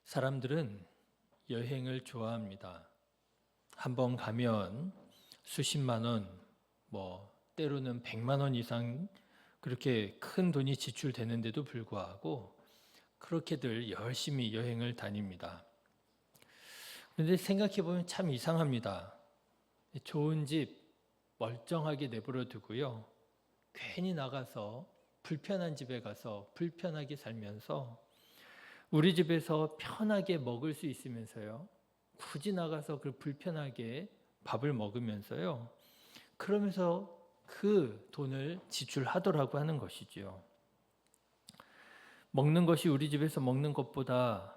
사람들은 여행을 좋아합니다. 한번 가면 수십만 원, 때로는 100만 원 이상 그렇게 큰 돈이 지출되는데도 불구하고 그렇게들 열심히 여행을 다닙니다. 그런데 생각해 보면 참 이상합니다. 좋은 집 멀쩡하게 내버려 두고요. 괜히 나가서 불편한 집에 가서 불편하게 살면서 우리 집에서 편하게 먹을 수 있으면서요. 굳이 나가서 그 불편하게 밥을 먹으면서요. 그러면서 그 돈을 지출하더라고 하는 것이지요. 먹는 것이 우리 집에서 먹는 것보다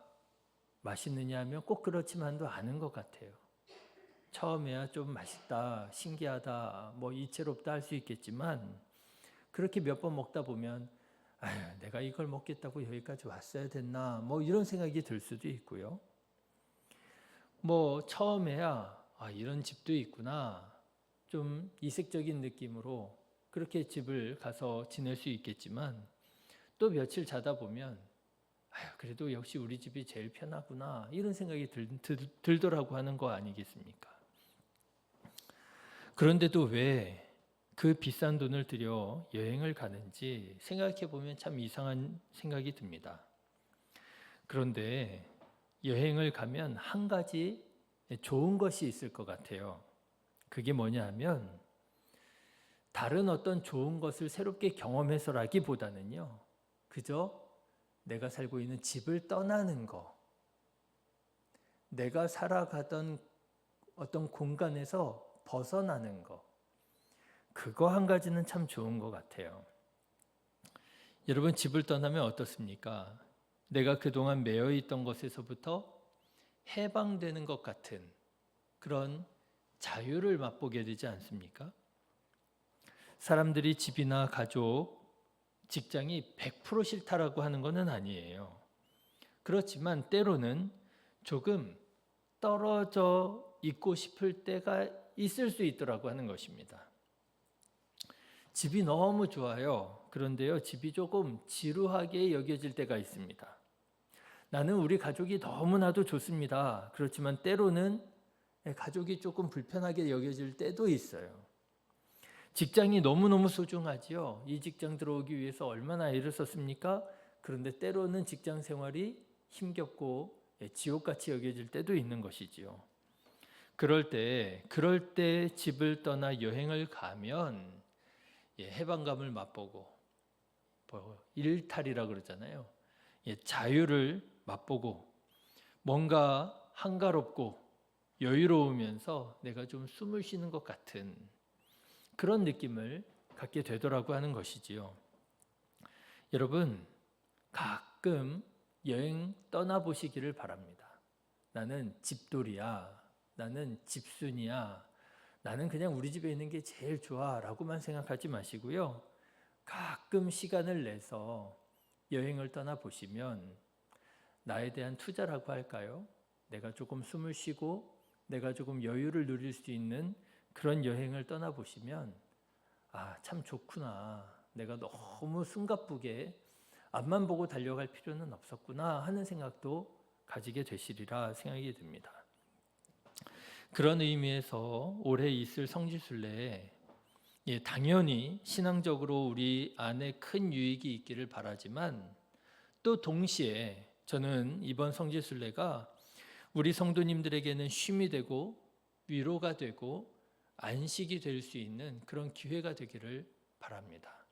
맛있느냐 하면 꼭 그렇지만도 않은 것 같아요. 처음에야 좀 맛있다, 신기하다, 이채롭다 할 수 있겠지만 그렇게 몇 번 먹다 보면 아휴, 내가 이걸 먹겠다고 여기까지 왔어야 됐나 이런 생각이 들 수도 있고요. 처음에야 이런 집도 있구나 좀 이색적인 느낌으로 그렇게 집을 가서 지낼 수 있겠지만 또 며칠 자다 보면 아휴, 그래도 역시 우리 집이 제일 편하구나 이런 생각이 들더라고 하는 거 아니겠습니까? 그런데도 왜 그 비싼 돈을 들여 여행을 가는지 생각해 보면 참 이상한 생각이 듭니다. 그런데 여행을 가면 한 가지 좋은 것이 있을 것 같아요. 그게 뭐냐 하면 다른 어떤 좋은 것을 새롭게 경험해서라기보다는요. 그저 내가 살고 있는 집을 떠나는 거, 내가 살아가던 어떤 공간에서 벗어나는 거, 그거 한 가지는 참 좋은 것 같아요. 여러분 집을 떠나면 어떻습니까? 내가 그동안 매여 있던 것에서부터 해방되는 것 같은 그런 자유를 맛보게 되지 않습니까? 사람들이 집이나 가족, 직장이 100% 싫다라고 하는 것은 아니에요. 그렇지만 때로는 조금 떨어져 있고 싶을 때가 있을 수 있더라고 하는 것입니다. 집이 너무 좋아요. 그런데요, 집이 조금 지루하게 여겨질 때가 있습니다. 나는 우리 가족이 너무나도 좋습니다. 그렇지만 때로는 가족이 조금 불편하게 여겨질 때도 있어요. 직장이 너무너무 소중하지요. 이 직장 들어오기 위해서 얼마나 애를 썼습니까? 그런데 때로는 직장 생활이 힘겹고 지옥같이 여겨질 때도 있는 것이지요. 그럴 때 집을 떠나 여행을 가면 해방감을 맛보고 일탈이라 그러잖아요. 자유를 맛보고 뭔가 한가롭고 여유로우면서 내가 좀 숨을 쉬는 것 같은 그런 느낌을 갖게 되더라고 하는 것이지요. 여러분 가끔 여행 떠나보시기를 바랍니다. 나는 집돌이야. 나는 집순이야. 나는 그냥 우리 집에 있는 게 제일 좋아 라고만 생각하지 마시고요. 가끔 시간을 내서 여행을 떠나보시면 나에 대한 투자라고 할까요? 내가 조금 숨을 쉬고 내가 조금 여유를 누릴 수 있는 그런 여행을 떠나보시면 참 좋구나. 내가 너무 숨가쁘게 앞만 보고 달려갈 필요는 없었구나 하는 생각도 가지게 되시리라 생각이 듭니다. 그런 의미에서 올해 있을 성지순례에 당연히 신앙적으로 우리 안에 큰 유익이 있기를 바라지만 또 동시에 저는 이번 성지순례가 우리 성도님들에게는 쉼이 되고 위로가 되고 안식이 될 수 있는 그런 기회가 되기를 바랍니다.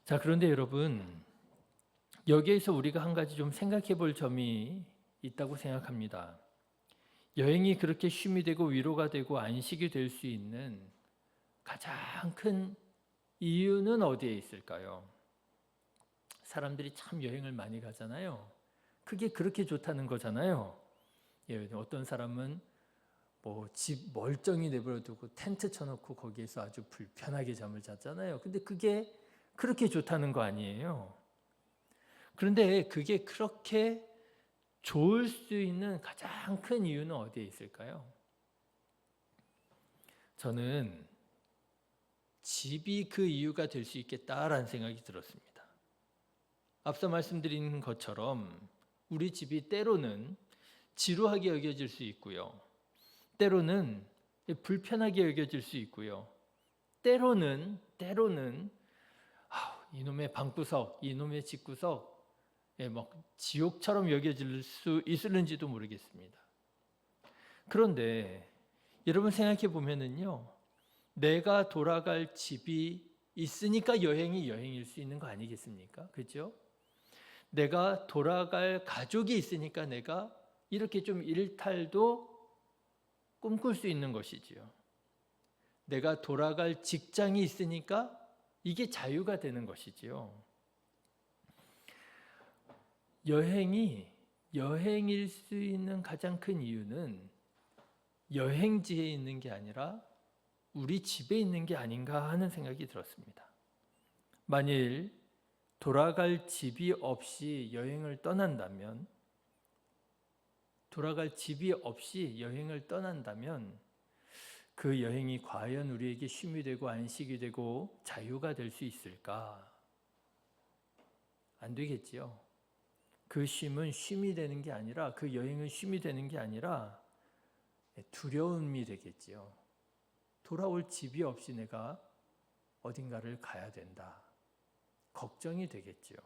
자, 그런데 여러분 여기에서 우리가 한 가지 좀 생각해 볼 점이 있다고 생각합니다. 여행이 그렇게 쉼이 되고 위로가 되고 안식이 될 수 있는 가장 큰 이유는 어디에 있을까요? 사람들이 참 여행을 많이 가잖아요. 그게 그렇게 좋다는 거잖아요. 어떤 사람은 집 멀쩡히 내버려 두고 텐트 쳐놓고 거기에서 아주 불편하게 잠을 잤잖아요. 근데 그게 그렇게 좋다는 거 아니에요. 그런데 그게 그렇게 좋을 수 있는 가장 큰 이유는 어디에 있을까요? 저는 집이 그 이유가 될 수 있겠다라는 생각이 들었습니다. 앞서 말씀드린 것처럼 우리 집이 때로는 지루하게 여겨질 수 있고요. 때로는 불편하게 여겨질 수 있고요. 때로는 이놈의 방구석, 이놈의 집구석, 지옥처럼 여겨질 수 있을는지도 모르겠습니다. 그런데 여러분 생각해 보면은요, 내가 돌아갈 집이 있으니까 여행이 여행일 수 있는 거 아니겠습니까? 그렇죠? 내가 돌아갈 가족이 있으니까 내가 이렇게 좀 일탈도 꿈꿀 수 있는 것이지요. 내가 돌아갈 직장이 있으니까 이게 자유가 되는 것이지요. 여행이 여행일 수 있는 가장 큰 이유는 여행지에 있는 게 아니라 우리 집에 있는 게 아닌가 하는 생각이 들었습니다. 만일 돌아갈 집이 없이 여행을 떠난다면 그 여행이 과연 우리에게 쉼이 되고 안식이 되고 자유가 될 수 있을까? 안 되겠지요. 그 쉼은 쉼이 되는 게 아니라, 그 여행은 쉼이 되는 게 아니라 두려움이 되겠지요. 돌아올 집이 없이 내가 어딘가를 가야 된다. 걱정이 되겠지요.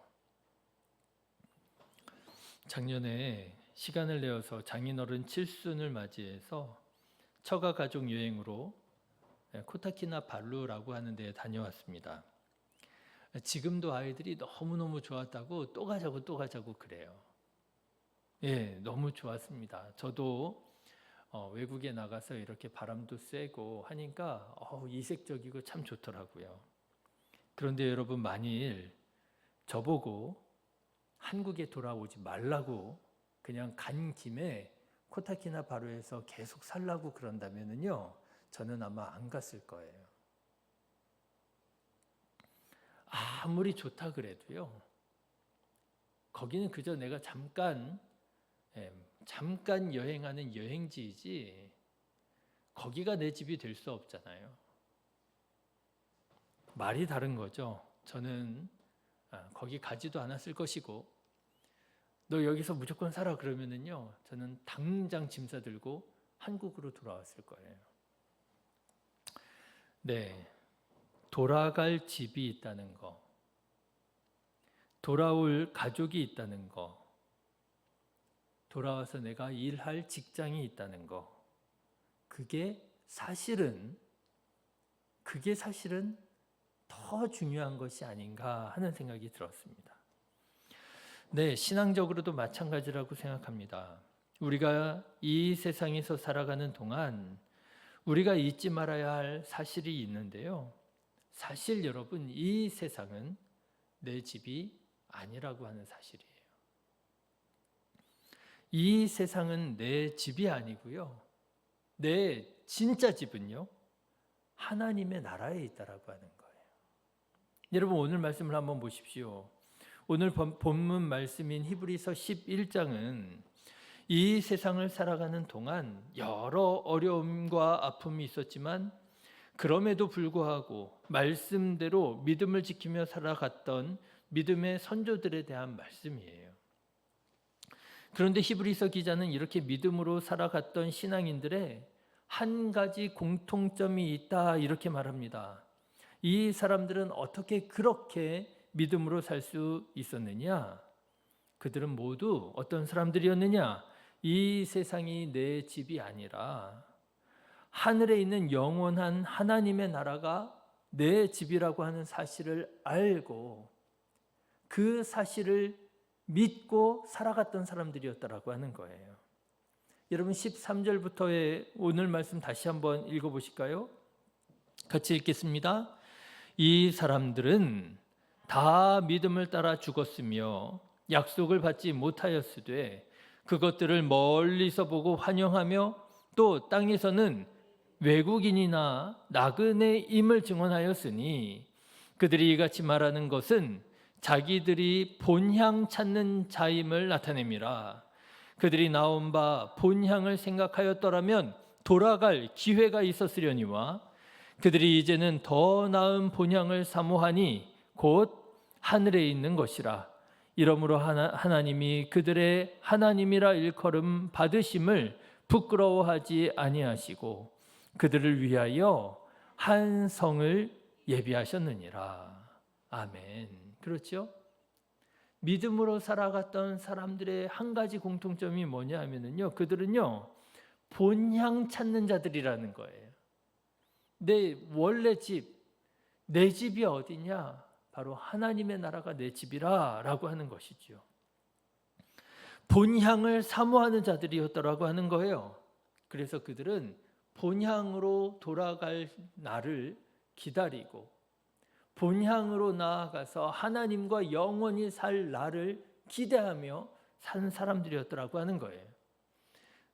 작년에 시간을 내어서 장인어른 칠순을 맞이해서 처가 가족 여행으로 코타키나발루라고 하는 데에 다녀왔습니다. 지금도 아이들이 너무너무 좋았다고 또 가자고 그래요. 너무 좋았습니다. 저도 외국에 나가서 이렇게 바람도 쐬고 하니까 이색적이고 참 좋더라고요. 그런데 여러분, 만일 저보고 한국에 돌아오지 말라고 그냥 간 김에 코타키나발루에서 계속 살라고 그런다면요, 저는 아마 안 갔을 거예요. 아무리 좋다 그래도요, 거기는 그저 내가 잠깐 여행하는 여행지이지 거기가 내 집이 될 수 없잖아요. 말이 다른 거죠. 저는 거기 가지도 않았을 것이고, 너 여기서 무조건 살아 그러면은요, 저는 당장 짐 싸들고 한국으로 돌아왔을 거예요. 돌아갈 집이 있다는 거, 돌아올 가족이 있다는 거, 돌아와서 내가 일할 직장이 있다는 거, 그게 사실은 더 중요한 것이 아닌가 하는 생각이 들었습니다. 신앙적으로도 마찬가지라고 생각합니다. 우리가 이 세상에서 살아가는 동안 우리가 잊지 말아야 할 사실이 있는데요. 사실 여러분, 이 세상은 내 집이 아니라고 하는 사실이에요. 이 세상은 내 집이 아니고요. 내 진짜 집은요, 하나님의 나라에 있다라고 하는 거예요. 여러분, 오늘 말씀을 한번 보십시오. 오늘 본문 말씀인 히브리서 11장은 이 세상을 살아가는 동안 여러 어려움과 아픔이 있었지만 그럼에도 불구하고 말씀대로 믿음을 지키며 살아갔던 믿음의 선조들에 대한 말씀이에요. 그런데 히브리서 기자는 이렇게 믿음으로 살아갔던 신앙인들의 한 가지 공통점이 있다, 이렇게 말합니다. 이 사람들은 어떻게 그렇게 믿음으로 살 수 있었느냐? 그들은 모두 어떤 사람들이었느냐? 이 세상이 내 집이 아니라 하늘에 있는 영원한 하나님의 나라가 내 집이라고 하는 사실을 알고 그 사실을 믿고 살아갔던 사람들이었다라고 하는 거예요. 여러분, 13절부터의 오늘 말씀 다시 한번 읽어보실까요? 같이 읽겠습니다. 이 사람들은 다 믿음을 따라 죽었으며 약속을 받지 못하였으되 그것들을 멀리서 보고 환영하며 또 땅에서는 외국인이나 나그네임을 증언하였으니 그들이 이같이 말하는 것은 자기들이 본향 찾는 자임을 나타냅니다. 그들이 나온 바 본향을 생각하였더라면 돌아갈 기회가 있었으려니와 그들이 이제는 더 나은 본향을 사모하니 곧 하늘에 있는 것이라. 이러므로 하나님이 그들의 하나님이라 일컬음 받으심을 부끄러워하지 아니하시고 그들을 위하여 한 성을 예비하셨느니라. 아멘. 그렇죠? 믿음으로 살아갔던 사람들의 한 가지 공통점이 뭐냐 하면은요, 그들은요 본향 찾는 자들이라는 거예요. 내 원래 집, 내 집이 어디냐? 바로 하나님의 나라가 내 집이라 라고 하는 것이죠. 본향을 사모하는 자들이었더라고 하는 거예요. 그래서 그들은 본향으로 돌아갈 날을 기다리고 본향으로 나아가서 하나님과 영원히 살 날을 기대하며 산 사람들이었더라고 하는 거예요.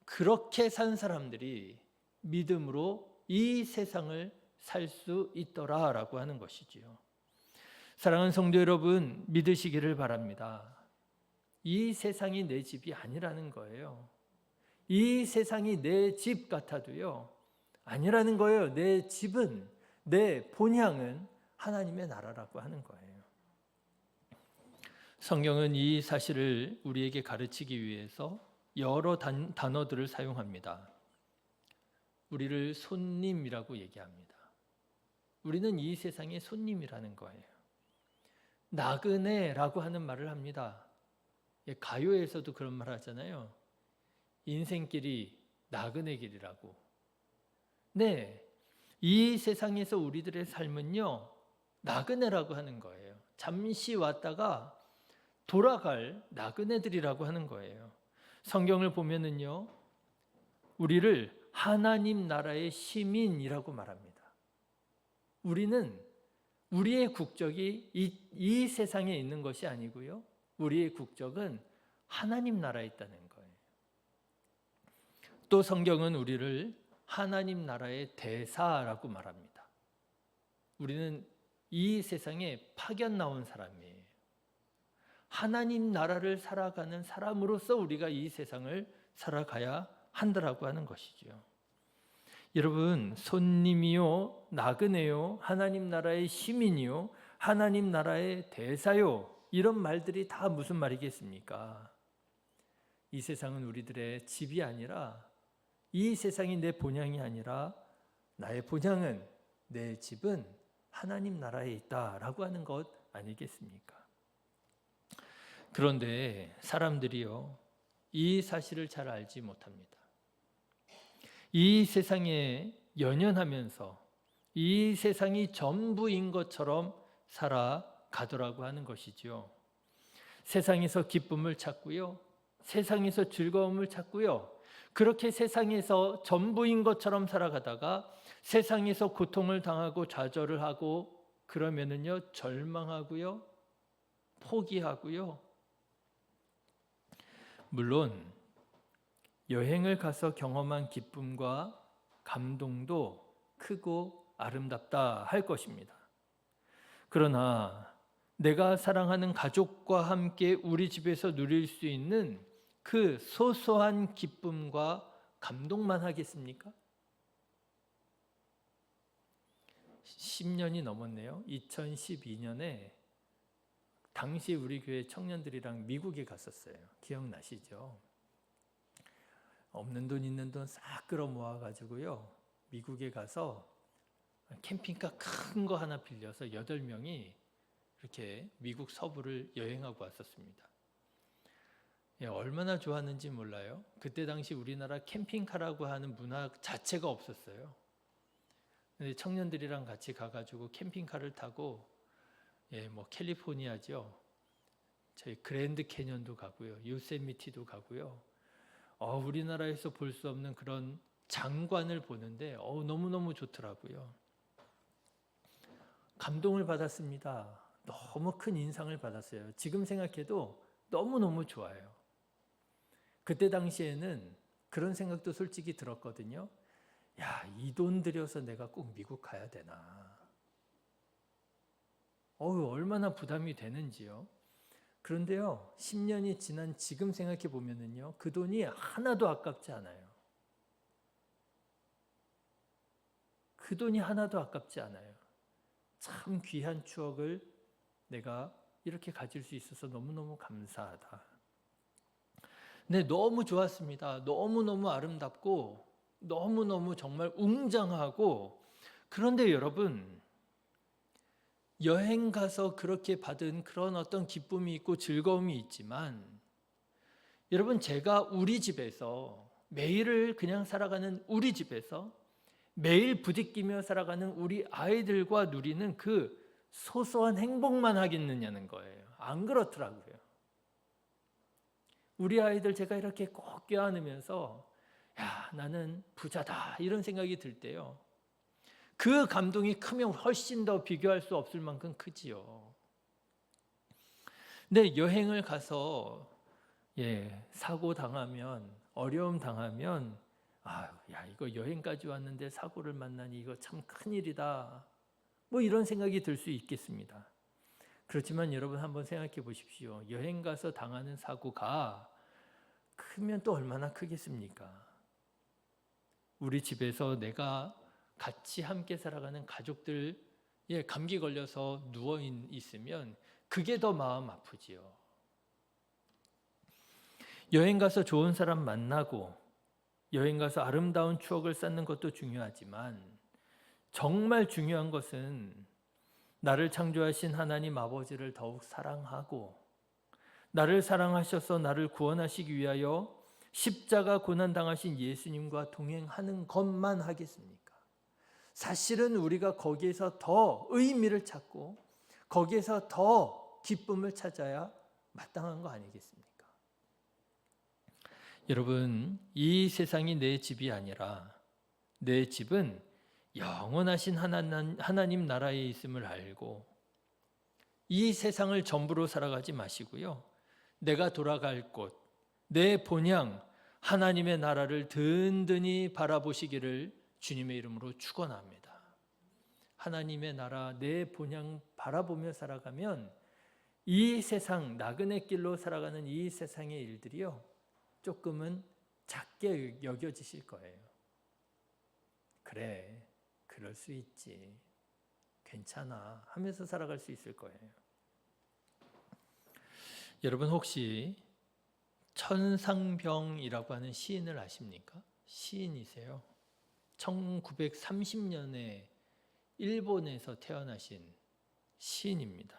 그렇게 산 사람들이 믿음으로 이 세상을 살 수 있더라라고 하는 것이지요. 사랑하는 성도 여러분, 믿으시기를 바랍니다. 이 세상이 내 집이 아니라는 거예요. 이 세상이 내 집 같아도요, 아니라는 거예요. 내 집은, 내 본향은 하나님의 나라라고 하는 거예요. 성경은 이 사실을 우리에게 가르치기 위해서 여러 단어들을 사용합니다. 우리를 손님이라고 얘기합니다. 우리는 이 세상의 손님이라는 거예요. 나그네라고 하는 말을 합니다. 가요에서도 그런 말 하잖아요. 인생길이 나그네길이라고. 네, 이 세상에서 우리들의 삶은요, 나그네라고 하는 거예요. 잠시 왔다가 돌아갈 나그네들이라고 하는 거예요. 성경을 보면은요, 우리를 하나님 나라의 시민이라고 말합니다. 우리는 우리의 국적이 이 세상에 있는 것이 아니고요, 우리의 국적은 하나님 나라에 있다는 거예요. 또 성경은 우리를 하나님 나라의 대사라고 말합니다. 우리는 이 세상에 파견 나온 사람이에요. 하나님 나라를 살아가는 사람으로서 우리가 이 세상을 살아가야 한다라고 하는 것이죠. 여러분, 손님이요, 나그네요, 하나님 나라의 시민이요, 하나님 나라의 대사요, 이런 말들이 다 무슨 말이겠습니까? 이 세상은 우리들의 집이 아니라, 이 세상이 내 본향이 아니라 나의 본향은, 내 집은 하나님 나라에 있다라고 하는 것 아니겠습니까? 그런데 사람들이요, 이 사실을 잘 알지 못합니다. 이 세상에 연연하면서 이 세상이 전부인 것처럼 살아가더라고 하는 것이죠. 세상에서 기쁨을 찾고요, 세상에서 즐거움을 찾고요, 그렇게 세상에서 전부인 것처럼 살아가다가 세상에서 고통을 당하고 좌절을 하고 그러면은요, 절망하고요, 포기하고요. 물론 여행을 가서 경험한 기쁨과 감동도 크고 아름답다 할 것입니다. 그러나 내가 사랑하는 가족과 함께 우리 집에서 누릴 수 있는 그 소소한 기쁨과 감동만 하겠습니까? 10년이 넘었네요. 2012년에 당시 우리 교회 청년들이랑 미국에 갔었어요. 기억나시죠? 없는 돈 있는 돈 싹 끌어 모아 가지고요, 미국에 가서 캠핑카 큰 거 하나 빌려서 8명이 이렇게 미국 서부를 여행하고 왔었습니다. 얼마나 좋았는지 몰라요. 그때 당시 우리나라 캠핑카라고 하는 문화 자체가 없었어요. 근데 청년들이랑 같이 가가지고 캠핑카를 타고 캘리포니아죠. 저희 그랜드 캐년도 가고요, 요세미티도 가고요. 우리나라에서 볼 수 없는 그런 장관을 보는데 너무너무 좋더라고요. 감동을 받았습니다. 너무 큰 인상을 받았어요. 지금 생각해도 너무너무 좋아요. 그때 당시에는 그런 생각도 솔직히 들었거든요. 야, 이 돈 들여서 내가 꼭 미국 가야 되나? 얼마나 부담이 되는지요. 그런데요, 10년이 지난 지금 생각해 보면은요, 그 돈이 하나도 아깝지 않아요. 그 돈이 하나도 아깝지 않아요. 참 귀한 추억을 내가 이렇게 가질 수 있어서 너무너무 감사하다. 네, 너무 좋았습니다. 너무너무 아름답고 너무너무 정말 웅장하고, 그런데 여러분, 여행 가서 그렇게 받은 그런 어떤 기쁨이 있고 즐거움이 있지만, 여러분, 제가 우리 집에서 매일을 그냥 살아가는 우리 집에서 매일 부딪히며 살아가는 우리 아이들과 누리는 그 소소한 행복만 하겠느냐는 거예요. 안 그렇더라고요. 우리 아이들 제가 이렇게 꼭 껴안으면서 야, 나는 부자다 이런 생각이 들 때요, 그 감동이 크면 훨씬 더 비교할 수 없을 만큼 크지요. 근데 여행을 가서 사고 당하면, 어려움 당하면, 야, 이거 여행까지 왔는데 사고를 만나니 이거 참 큰일이다, 뭐 이런 생각이 들 수 있겠습니다. 그렇지만 여러분 한번 생각해 보십시오. 여행 가서 당하는 사고가 크면 또 얼마나 크겠습니까? 우리 집에서 내가 같이 함께 살아가는 가족들 감기 걸려서 누워 있으면 그게 더 마음 아프지요. 여행 가서 좋은 사람 만나고 여행 가서 아름다운 추억을 쌓는 것도 중요하지만, 정말 중요한 것은 나를 창조하신 하나님 아버지를 더욱 사랑하고, 나를 사랑하셔서 나를 구원하시기 위하여 십자가 고난 당하신 예수님과 동행하는 것만 하겠습니까? 사실은 우리가 거기에서 더 의미를 찾고 거기에서 더 기쁨을 찾아야 마땅한 거 아니겠습니까? 여러분, 이 세상이 내 집이 아니라 내 집은 영원하신 하나님 나라에 있음을 알고, 이 세상을 전부로 살아가지 마시고요, 내가 돌아갈 곳, 내 본향 하나님의 나라를 든든히 바라보시기를 주님의 이름으로 축원합니다. 하나님의 나라, 내 본향 바라보며 살아가면 이 세상, 나그네 길로 살아가는 이 세상의 일들이요, 조금은 작게 여겨지실 거예요. 그래, 그럴 수 있지, 괜찮아 하면서 살아갈 수 있을 거예요. 여러분 혹시 천상병이라고 하는 시인을 아십니까? 시인이세요. 1930년에 일본에서 태어나신 시인입니다.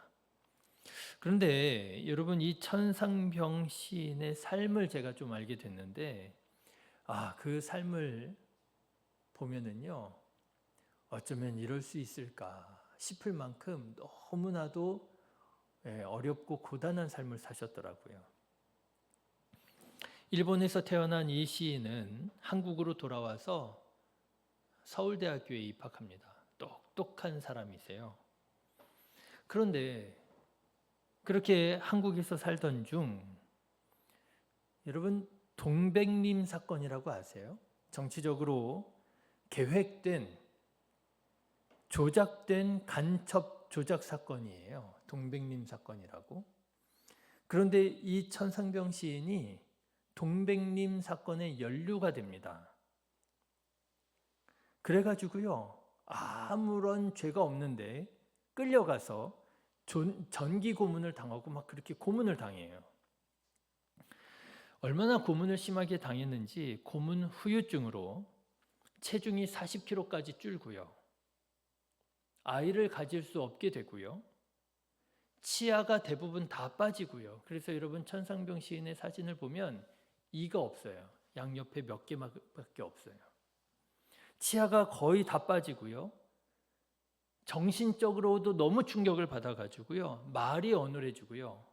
그런데 여러분, 이 천상병 시인의 삶을 제가 좀 알게 됐는데, 그 삶을 보면은요, 어쩌면 이럴 수 있을까 싶을 만큼 너무나도 어렵고 고단한 삶을 사셨더라고요. 일본에서 태어난 이 시인은 한국으로 돌아와서 서울대학교에 입학합니다. 똑똑한 사람이세요. 그런데 그렇게 한국에서 살던 중, 여러분 동백림 사건이라고 아세요? 정치적으로 계획된, 조작된 간첩 조작 사건이에요. 동백림 사건이라고. 그런데 이 천상병 시인이 동백림 사건에 연루가 됩니다. 그래가지고요, 아무런 죄가 없는데 끌려가서 전기 고문을 당하고 막 그렇게 고문을 당해요. 얼마나 고문을 심하게 당했는지 고문 후유증으로 체중이 40kg까지 줄고요, 아이를 가질 수 없게 되고요, 치아가 대부분 다 빠지고요. 그래서 여러분 천상병 시인의 사진을 보면 이가 없어요. 양옆에 몇 개밖에 없어요. 치아가 거의 다 빠지고요, 정신적으로도 너무 충격을 받아가지고요, 말이 어눌해지고요,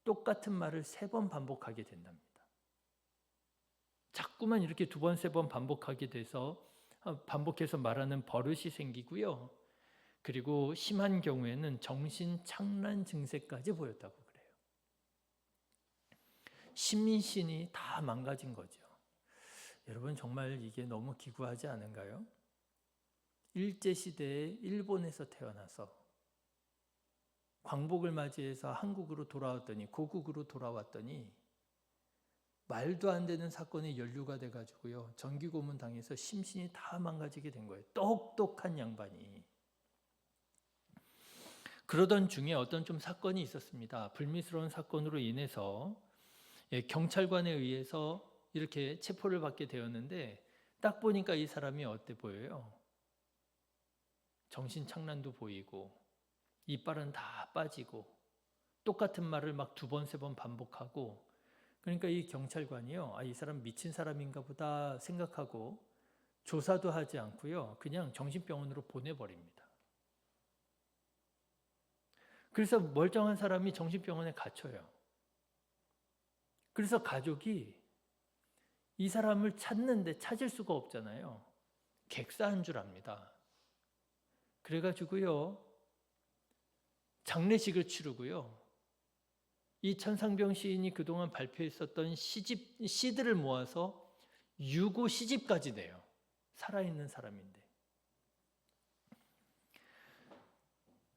똑같은 말을 3번 반복하게 된답니다. 자꾸만 이렇게 2번, 3번 반복해서 말하는 버릇이 생기고요, 그리고 심한 경우에는 정신착란 증세까지 보였다고 그래요. 심신이 다 망가진 거죠. 여러분 정말 이게 너무 기구하지 않은가요? 일제시대에 일본에서 태어나서 광복을 맞이해서 한국으로 돌아왔더니, 고국으로 돌아왔더니 말도 안 되는 사건에 연루가 돼가지고요, 전기고문 당해서 심신이 다 망가지게 된 거예요. 똑똑한 양반이. 그러던 중에 어떤 좀 사건이 있었습니다. 불미스러운 사건으로 인해서 경찰관에 의해서 이렇게 체포를 받게 되었는데 딱 보니까 이 사람이 어때 보여요? 정신착란도 보이고 이빨은 다 빠지고 똑같은 말을 막 두 번, 세 번 반복하고, 그러니까 이 경찰관이요, 이 사람 미친 사람인가 보다 생각하고 조사도 하지 않고요, 그냥 정신병원으로 보내버립니다. 그래서 멀쩡한 사람이 정신병원에 갇혀요. 그래서 가족이 이 사람을 찾는데 찾을 수가 없잖아요. 객사한 줄 압니다. 그래가지고요, 장례식을 치르고요, 이 천상병 시인이 그동안 발표했었던 시들을 모아서 유고 시집까지 내요. 살아있는 사람인데.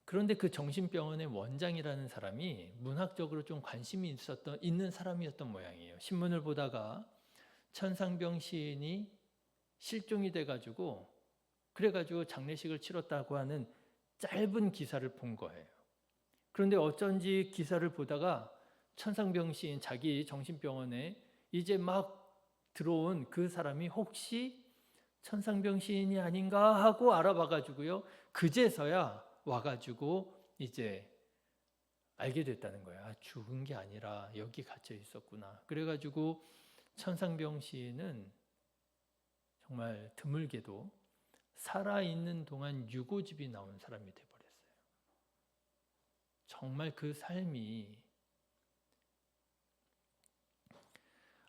그런데 그 정신병원의 원장이라는 사람이 문학적으로 좀 관심이 있는 사람이었던 모양이에요. 신문을 보다가 천상병 시인이 실종이 돼가지고, 그래가지고 장례식을 치렀다고 하는 짧은 기사를 본 거예요. 그런데 어쩐지 기사를 보다가 천상병 시인, 자기 정신병원에 이제 막 들어온 그 사람이 혹시 천상병 시인이 아닌가 하고 알아봐가지고요, 그제서야 와가지고 이제 알게 됐다는 거야. 죽은 게 아니라 여기 갇혀 있었구나. 그래가지고 천상병 시인은 정말 드물게도 살아있는 동안 유고집이 나온 사람이 돼버렸어요. 정말 그 삶이,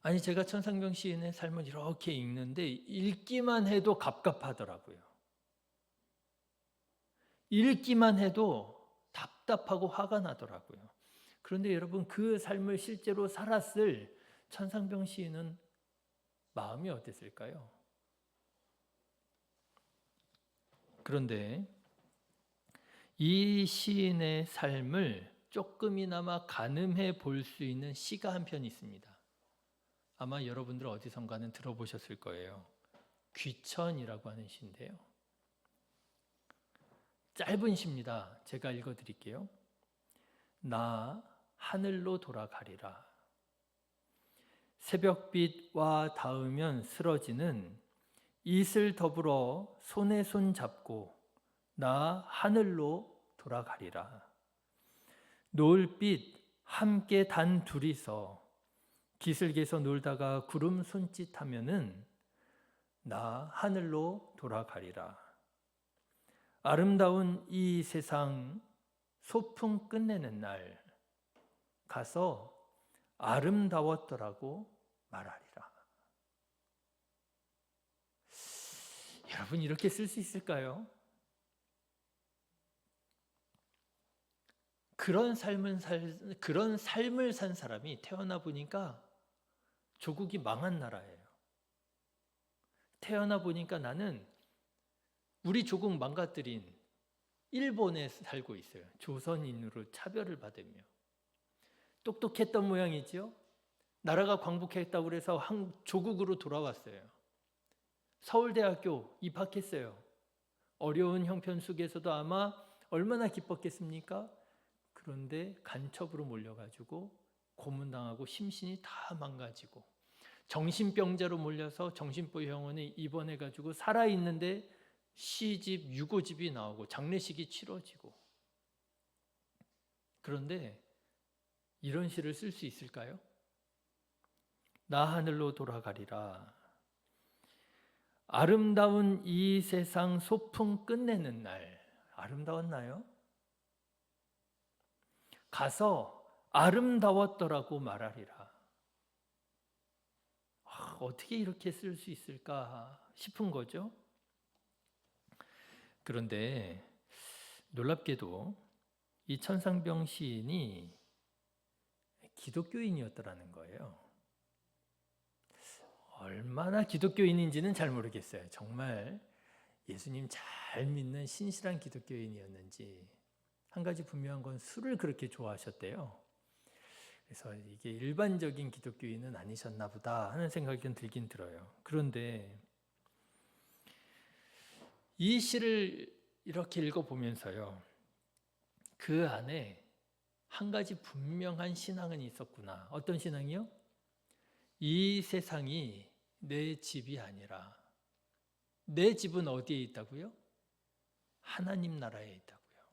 아니 제가 천상병 시인의 삶을 이렇게 읽는데 읽기만 해도 갑갑하더라고요. 읽기만 해도 답답하고 화가 나더라고요. 그런데 여러분, 그 삶을 실제로 살았을 천상병 시인은 마음이 어땠을까요? 그런데 이 시인의 삶을 조금이나마 가늠해 볼 수 있는 시가 한 편 있습니다. 아마 여러분들 어디선가는 들어보셨을 거예요. 귀천이라고 하는 시인데요. 짧은 시입니다. 제가 읽어드릴게요. 나 하늘로 돌아가리라. 새벽빛과 닿으면 쓰러지는 이슬 더불어 손에 손 잡고 나 하늘로 돌아가리라. 노을빛 함께 단 둘이서 기슭에서 놀다가 구름 손짓하면은 나 하늘로 돌아가리라. 아름다운 이 세상 소풍 끝내는 날 가서 아름다웠더라고 말하리라. 여러분, 이렇게 쓸 수 있을까요? 그런 삶을 산 사람이 태어나 보니까 조국이 망한 나라예요. 태어나 보니까 나는 우리 조국 망가뜨린 일본에 살고 있어요. 조선인으로 차별을 받으며. 똑똑했던 모양이죠. 나라가 광복했다고 그래서 조국으로 돌아왔어요. 서울대학교 입학했어요. 어려운 형편 속에서도 아마 얼마나 기뻤겠습니까? 그런데 간첩으로 몰려가지고 고문당하고 심신이 다 망가지고 정신병자로 몰려서 정신보병원에 입원해가지고 살아있는데 시집, 유고집이 나오고 장례식이 치러지고. 그런데 이런 시를 쓸 수 있을까요? 나 하늘로 돌아가리라. 아름다운 이 세상 소풍 끝내는 날. 아름다웠나요? 가서 아름다웠더라고 말하리라. 어떻게 이렇게 쓸 수 있을까 싶은 거죠. 그런데 놀랍게도 이 천상병 시인이 기독교인이었더라는 거예요. 얼마나 기독교인인지는 잘 모르겠어요. 정말 예수님 잘 믿는 신실한 기독교인이었는지. 한 가지 분명한 건 술을 그렇게 좋아하셨대요. 그래서 이게 일반적인 기독교인은 아니셨나 보다 하는 생각이 좀 들긴 들어요. 그런데 이 시를 이렇게 읽어보면서요, 그 안에 한 가지 분명한 신앙은 있었구나. 어떤 신앙이요? 이 세상이 내 집이 아니라 내 집은 어디에 있다고요? 하나님 나라에 있다고요.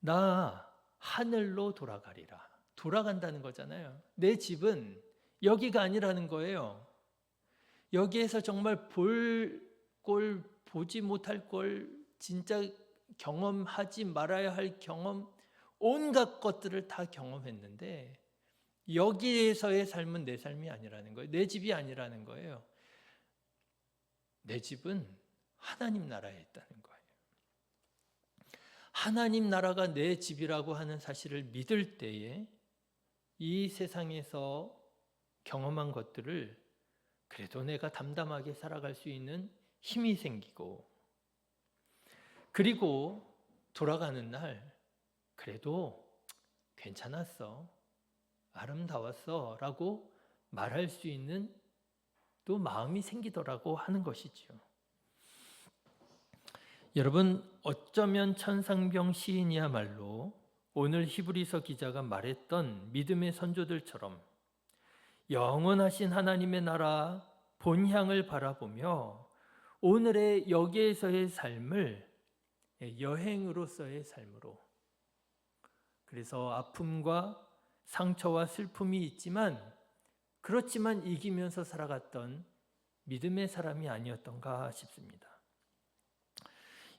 나 하늘로 돌아가리라. 돌아간다는 거잖아요. 내 집은 여기가 아니라는 거예요. 여기에서 정말 보지 못할 걸, 진짜 경험하지 말아야 할 경험, 온갖 것들을 다 경험했는데 여기에서의 삶은 내 삶이 아니라는 거예요. 내 집이 아니라는 거예요. 내 집은 하나님 나라에 있다는 거예요. 하나님 나라가 내 집이라고 하는 사실을 믿을 때에 이 세상에서 경험한 것들을 그래도 내가 담담하게 살아갈 수 있는 힘이 생기고, 그리고 돌아가는 날 그래도 괜찮았어, 아름다웠어 라고 말할 수 있는 또 마음이 생기더라고 하는 것이죠. 여러분, 어쩌면 천상병 시인이야말로 오늘 히브리서 기자가 말했던 믿음의 선조들처럼 영원하신 하나님의 나라 본향을 바라보며 오늘의 여기에서의 삶을 여행으로서의 삶으로, 그래서 아픔과 상처와 슬픔이 있지만 그렇지만 이기면서 살아갔던 믿음의 사람이 아니었던가 싶습니다.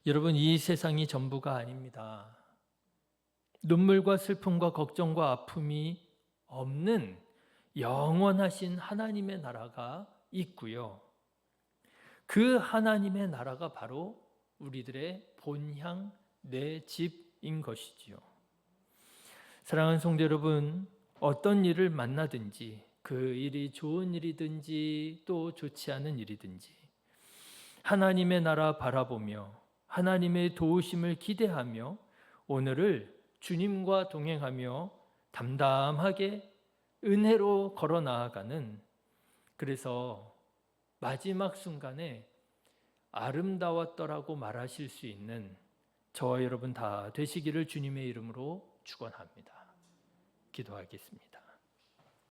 여러분, 이 세상이 전부가 아닙니다. 눈물과 슬픔과 걱정과 아픔이 없는 영원하신 하나님의 나라가 있고요. 그 하나님의 나라가 바로 우리들의 본향, 내 집인 것이지요. 사랑하는 성도 여러분, 어떤 일을 만나든지 그 일이 좋은 일이든지 또 좋지 않은 일이든지 하나님의 나라 바라보며 하나님의 도우심을 기대하며 오늘을 주님과 동행하며 담담하게 은혜로 걸어 나아가는, 그래서 마지막 순간에 아름다웠더라고 말하실 수 있는 저와 여러분 다 되시기를 주님의 이름으로 축원합니다. 기도하겠습니다.